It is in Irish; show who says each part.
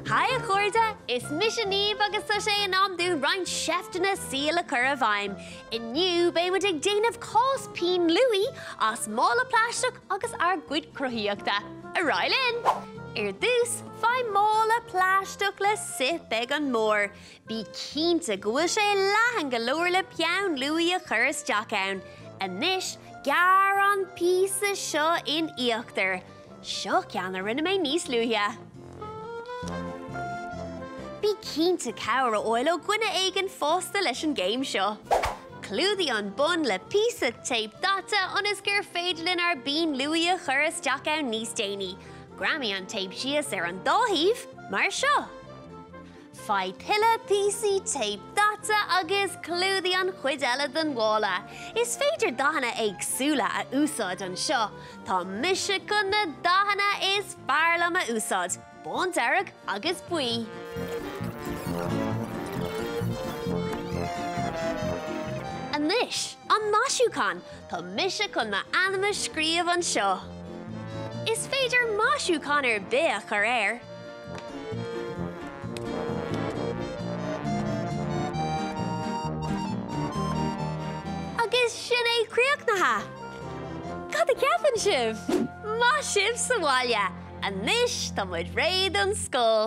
Speaker 1: Hiya Chorda, is Niamh agus tá sé an amdú Ryan Seifteanna Saoil Inniu be mu ag dhéanamh Cás Pinn Luaidhe as mála pláisteach agus ar gcuid cruthaíochta. Aráilinn! Dús, fai mála pláisteach le sip ag an mór. Bí cínta go bhfuil sé leathan go leor le peann Luaidhe a chur isteach ann. Anois, gar an píosa seo in íochtar. Seo ceanna rinne mé níos luaithe. Bí cínta cabhar a óil ó gcuine éigean fásta leis an géim seo. Clúdaí an bun le píosa tape data ionas gur féidirlinn ar bín Luaidhe a chur isteach ann níos déanaí. Grammy an tape sias ar an dóthaíomh mar seo. Fai tuile píosaí tape data agus clúdaí an chuid eile den mhála. Is féidir dahanana éagsúla a úsáid an seo. Tá mise chun na dahanana is fearlam a úsáid. Bon dearg agus buí. Anois, an maisiúchan, tá mise chun na anama scríomh an seo. Is féidir maisiúchan ar bith ar air. Agus sin é críochnaithe. Cad a ceapan sibh? Má sibh sa bhaile. Anois, tá muid réad an scóil.